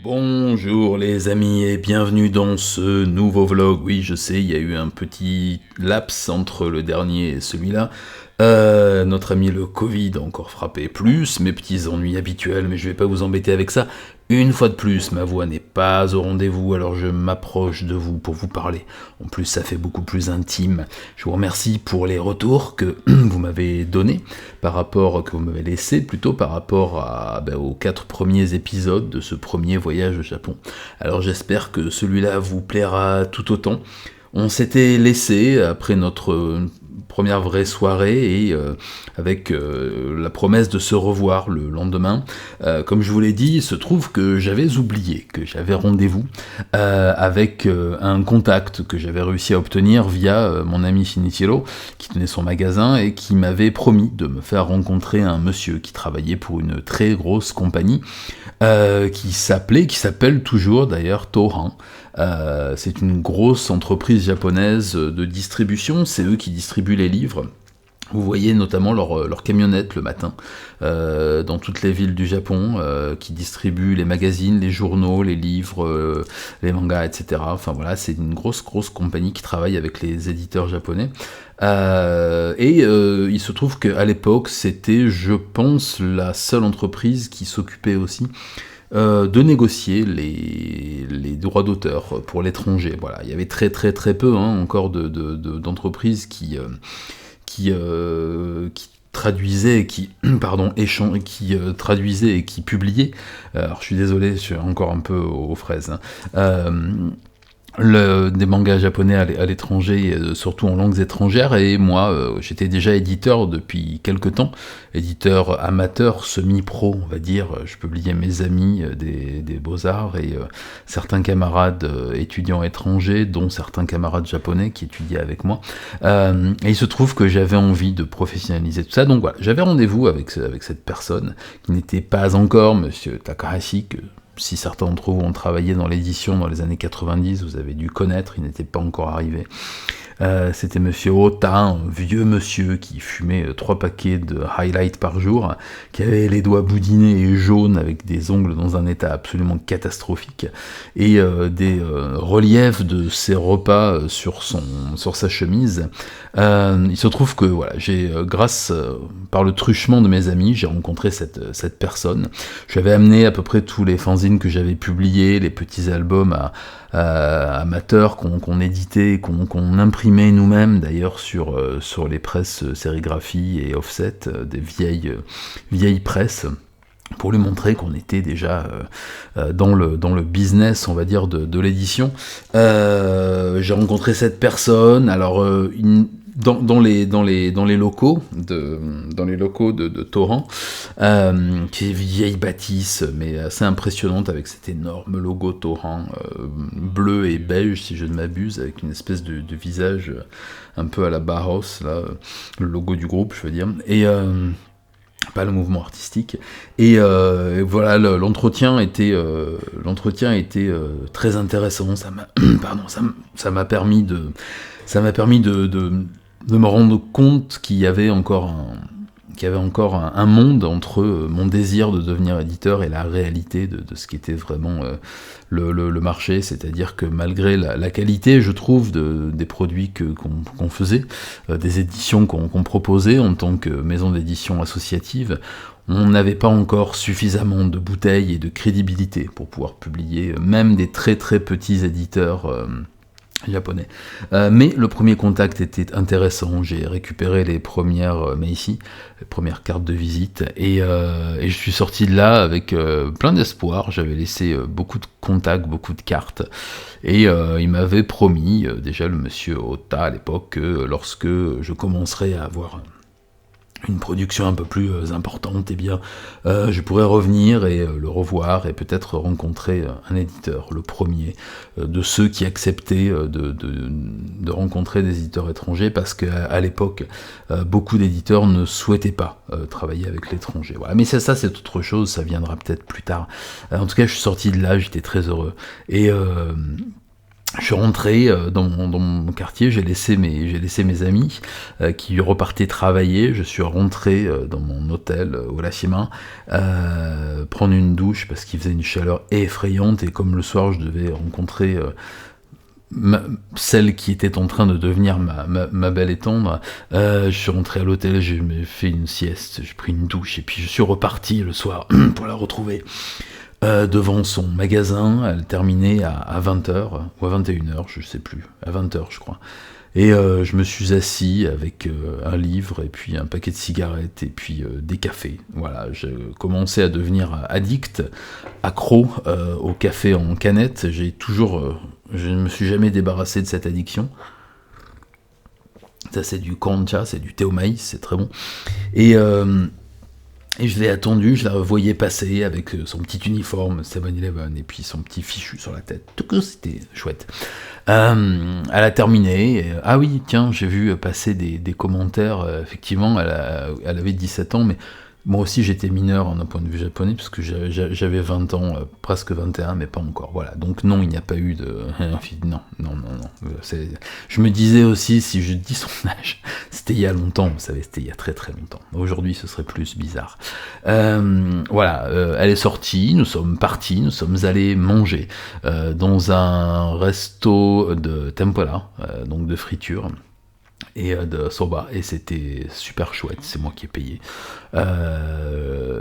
Bonjour les amis et bienvenue dans ce nouveau vlog. Oui, je sais, il y a eu un petit laps entre le dernier et celui-là. Notre ami le Covid a encore frappé plus, mes petits ennuis habituels, mais je vais pas vous embêter avec ça. Une fois de plus, ma voix n'est pas au rendez-vous, alors je m'approche de vous pour vous parler. En plus, ça fait beaucoup plus intime. Je vous remercie pour les retours que vous m'avez donnés, que vous m'avez laissé plutôt par rapport aux 4 premiers épisodes de ce premier voyage au Japon. Alors j'espère que celui-là vous plaira tout autant. On s'était laissé après notre première vraie soirée et avec la promesse de se revoir le lendemain. Comme je vous l'ai dit, il se trouve que j'avais oublié que j'avais rendez-vous avec un contact que j'avais réussi à obtenir via mon ami Shinichiro, qui tenait son magasin et qui m'avait promis de me faire rencontrer un monsieur qui travaillait pour une très grosse compagnie qui s'appelle toujours d'ailleurs Tohan. C'est une grosse entreprise japonaise de distribution, c'est eux qui distribuent les livres. Vous voyez notamment leur camionnette le matin dans toutes les villes du Japon qui distribuent les magazines, les journaux, les livres, les mangas, etc. Enfin voilà, c'est une grosse compagnie qui travaille avec les éditeurs japonais. Il se trouve qu'à l'époque, c'était, je pense, la seule entreprise qui s'occupait aussi de négocier les droits d'auteur pour l'étranger. Voilà, il y avait très peu encore d'entreprises qui traduisaient et qui traduisaient et qui publiaient. Alors je suis désolé, je suis encore un peu aux fraises. Des mangas japonais à l'étranger, surtout en langues étrangères, et moi j'étais déjà éditeur depuis quelques temps, éditeur amateur, semi-pro on va dire. Je publiais mes amis des beaux-arts et certains camarades étudiants étrangers, dont certains camarades japonais qui étudiaient avec moi, et il se trouve que j'avais envie de professionnaliser tout ça, donc voilà, j'avais rendez-vous avec cette personne, qui n'était pas encore monsieur Takahashi, que si certains d'entre vous ont travaillé dans l'édition dans les années 90, vous avez dû connaître, il n'était pas encore arrivé. C'était monsieur Ota, un vieux monsieur qui fumait 3 paquets de highlight par jour, qui avait les doigts boudinés et jaunes avec des ongles dans un état absolument catastrophique, et des reliefs de ses repas sur sa chemise. Il se trouve que voilà, par le truchement de mes amis, j'ai rencontré cette personne. Je lui avais amené à peu près tous les fanzines que j'avais publiés, les petits albums amateurs qu'on éditait, qu'on imprimait nous-mêmes d'ailleurs sur les presses sérigraphie et offset, des vieilles presses, pour lui montrer qu'on était déjà dans le business, on va dire, de l'édition. J'ai rencontré cette personne, alors dans les locaux de Tohan, qui est une vieille bâtisse mais assez impressionnante, avec cet énorme logo Tohan bleu et beige si je ne m'abuse, avec une espèce de visage un peu à la Bauhaus, là, le logo du groupe je veux dire, et pas le mouvement artistique, et voilà, l'entretien était très intéressant. Ça m'a permis de me rendre compte qu'il y avait encore un monde entre mon désir de devenir éditeur et la réalité de ce qu'était vraiment le marché, c'est-à-dire que malgré la qualité, je trouve, des produits qu'on faisait, des éditions qu'on proposait en tant que maison d'édition associative, on n'avait pas encore suffisamment de bouteilles et de crédibilité pour pouvoir publier même des très petits éditeurs japonais. Mais le premier contact était intéressant, j'ai récupéré les premières Meiji, les premières cartes de visite, et je suis sorti de là avec plein d'espoir. J'avais laissé beaucoup de contacts, beaucoup de cartes, et il m'avait promis, déjà le monsieur Ota à l'époque, que lorsque je commencerais à avoir une production un peu plus importante, eh bien, je pourrais revenir et le revoir et peut-être rencontrer un éditeur, le premier de ceux qui acceptaient de rencontrer des éditeurs étrangers, parce qu'à l'époque, beaucoup d'éditeurs ne souhaitaient pas travailler avec l'étranger. Voilà. Mais ça c'est autre chose, ça viendra peut-être plus tard. En tout cas, je suis sorti de là, j'étais très heureux. je suis rentré dans mon quartier, j'ai laissé mes amis qui repartaient travailler. Je suis rentré dans mon hôtel au Lashima, prendre une douche parce qu'il faisait une chaleur effrayante, et comme le soir je devais rencontrer celle qui était en train de devenir ma belle et tendre, je suis rentré à l'hôtel, j'ai fait une sieste, j'ai pris une douche, et puis je suis reparti le soir pour la retrouver. Devant son magasin, elle terminait à 20h, ou à 21h, je sais plus, à 20h je crois. Et je me suis assis avec un livre, et puis un paquet de cigarettes, et puis des cafés. Voilà, je commençais à devenir addict, accro au café en canette. Je ne me suis jamais débarrassé de cette addiction. Ça, c'est du kombucha, c'est du thé au maïs, c'est très bon. Et je l'ai attendu, je la voyais passer avec son petit uniforme 7-Eleven et puis son petit fichu sur la tête. Tout cas, c'était chouette. Elle a terminé. Ah oui, tiens, j'ai vu passer des commentaires. Effectivement, elle avait 17 ans, mais moi aussi j'étais mineur d'un point de vue japonais, parce que j'avais 20 ans, presque 21, mais pas encore. Voilà, donc non, il n'y a pas eu de... Non. Je me disais aussi, si je dis son âge, c'était il y a longtemps, vous savez, c'était il y a très très longtemps. Aujourd'hui, ce serait plus bizarre. Voilà, elle est sortie, nous sommes partis, nous sommes allés manger dans un resto de tempura, donc de friture, et de soba, et c'était super chouette, c'est moi qui ai payé.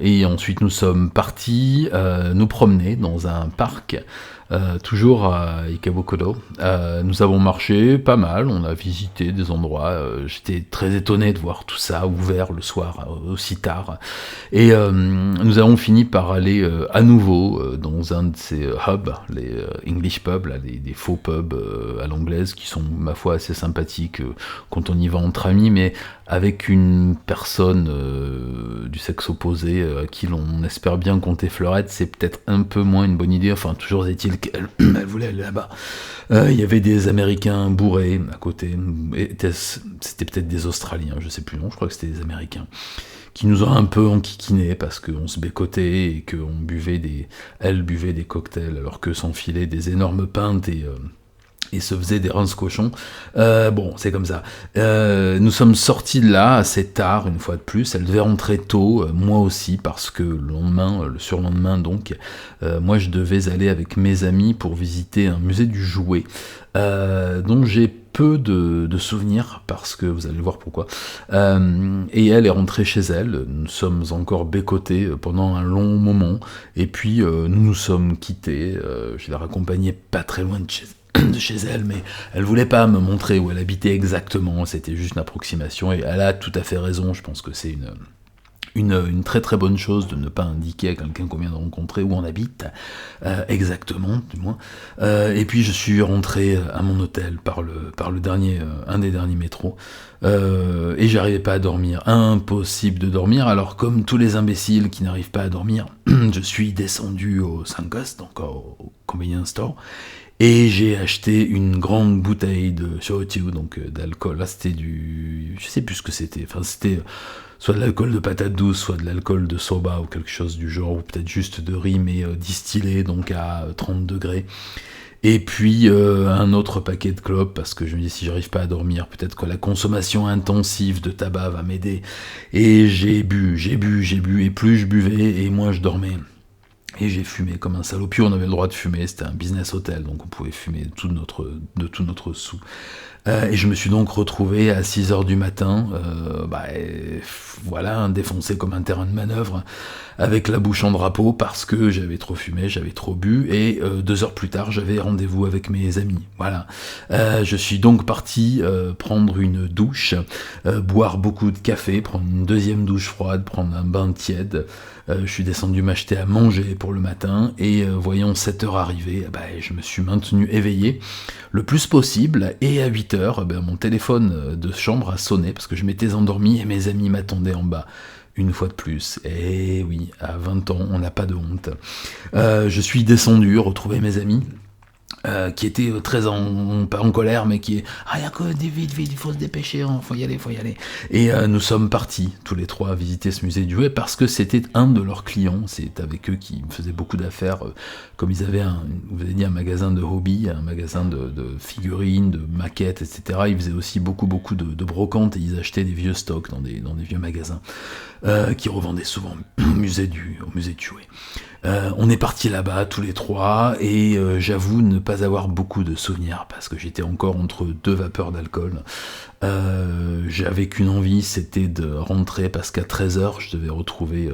Et ensuite nous sommes partis nous promener dans un parc, toujours à Ikebukuro. Nous avons marché pas mal, on a visité des endroits, j'étais très étonné de voir tout ça ouvert le soir aussi tard, et nous avons fini par aller à nouveau dans un de ces hubs, les English pubs, là, des faux pubs à l'anglaise, qui sont ma foi assez sympathiques quand on y va entre amis, mais avec une personne du sexe opposé à qui l'on espère bien compter fleurette, c'est peut-être un peu moins une bonne idée. Enfin, toujours est-il qu'elle elle voulait aller là-bas. Il y avait des Américains bourrés à côté. C'était peut-être des Australiens, je sais plus, non, je crois que c'était des Américains, qui nous ont un peu enquiquinés parce qu'on se bécotait et elle buvait des cocktails alors que s'enfilaient des énormes pintes et se faisait des rinces cochons. Bon, c'est comme ça. Nous sommes sortis de là assez tard, une fois de plus. Elle devait rentrer tôt, moi aussi, parce que le surlendemain donc, moi je devais aller avec mes amis pour visiter un musée du jouet, dont j'ai peu de souvenirs, parce que vous allez voir pourquoi. Et elle est rentrée chez elle, nous sommes encore bécotés pendant un long moment, et puis nous sommes quittés. Je l'ai raccompagnée pas très loin de chez elle, mais elle voulait pas me montrer où elle habitait exactement, c'était juste une approximation, et elle a tout à fait raison. Je pense que c'est une très très bonne chose de ne pas indiquer à quelqu'un qu'on vient de rencontrer où on habite, exactement, du moins. Et puis je suis rentré à mon hôtel par le dernier, un des derniers métros, et j'arrivais pas à dormir, impossible de dormir. Alors, comme tous les imbéciles qui n'arrivent pas à dormir, je suis descendu au Sankas, donc au convenience store, et j'ai acheté une grande bouteille de shochu, donc d'alcool. Là, c'était je sais plus ce que c'était. Enfin, c'était soit de l'alcool de patate douce, soit de l'alcool de soba ou quelque chose du genre, ou peut-être juste de riz, mais distillé, donc à 30 degrés. Et puis un autre paquet de clopes, parce que je me dis, si j'arrive pas à dormir, peut-être que la consommation intensive de tabac va m'aider. Et j'ai bu, et plus je buvais, et moins je dormais. Et j'ai fumé comme un salaud. Puis on avait le droit de fumer, c'était un business hotel, donc on pouvait fumer de tout notre sou. Et je me suis donc retrouvé à 6h du matin, voilà, défoncé comme un terrain de manœuvre, avec la bouche en drapeau, parce que j'avais trop fumé, j'avais trop bu, et 2 heures plus tard, j'avais rendez-vous avec mes amis. Voilà. Je suis donc parti prendre une douche, boire beaucoup de café, prendre une deuxième douche froide, prendre un bain tiède. Je suis descendu m'acheter à manger pour le matin, et voyant 7h arriver, je me suis maintenu éveillé le plus possible, et à 8h, mon téléphone de chambre a sonné, parce que je m'étais endormi, et mes amis m'attendaient en bas. Une fois de plus, et oui, à 20 ans, on n'a pas de honte. Je suis descendu, retrouver mes amis, qui était très pas en colère, mais qui est il y a quoi, vite, vite, il faut se dépêcher, faut y aller, faut y aller. Et nous sommes partis tous les trois visiter ce musée du jouet parce que c'était un de leurs clients. C'est avec eux qui faisaient beaucoup d'affaires, comme ils avaient vous avez dit, un magasin de hobby, un magasin de figurines, de maquettes, etc. Ils faisaient aussi beaucoup de brocantes et ils achetaient des vieux stocks dans des vieux magasins qui revendaient souvent au musée du jouet. On est partis là-bas tous les trois et j'avoue ne pas avoir beaucoup de souvenirs parce que j'étais encore entre deux vapeurs d'alcool. J'avais qu'une envie, c'était de rentrer parce qu'à 13h je devais retrouver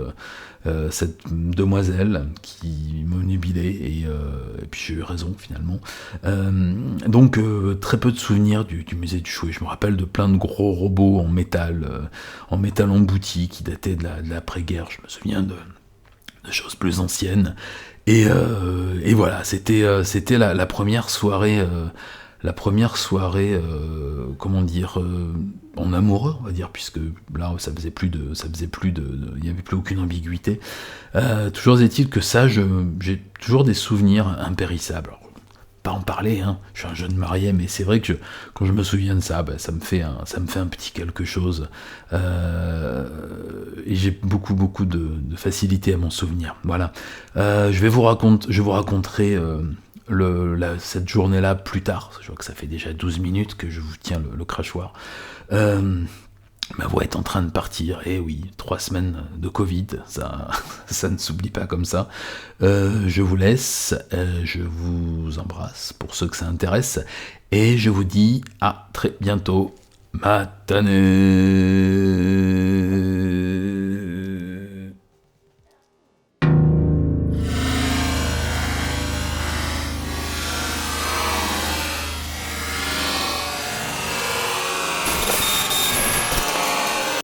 cette demoiselle qui m'obnubilait et puis j'ai eu raison finalement. Donc très peu de souvenirs du musée du jouet. Je me rappelle de plein de gros robots en métal embouti qui dataient de l'après-guerre. Je me souviens de choses plus anciennes et voilà, c'était la première soirée comment dire, en amoureux, on va dire, puisque là ça faisait plus de il n'y avait plus aucune ambiguïté. Toujours est-il que ça, j'ai toujours des souvenirs impérissables. Alors, pas en parler, hein. Je suis un jeune marié, mais c'est vrai que quand je me souviens de ça, ça me fait un petit quelque chose. Et j'ai beaucoup de facilité à m'en souvenir. Voilà. Je vous raconterai cette journée-là plus tard. Je vois que ça fait déjà 12 minutes que je vous tiens le crachoir. Ma voix est en train de partir, et oui, 3 semaines de Covid, ça ne s'oublie pas comme ça. Je vous laisse, je vous embrasse pour ceux que ça intéresse, et je vous dis à très bientôt. Matane.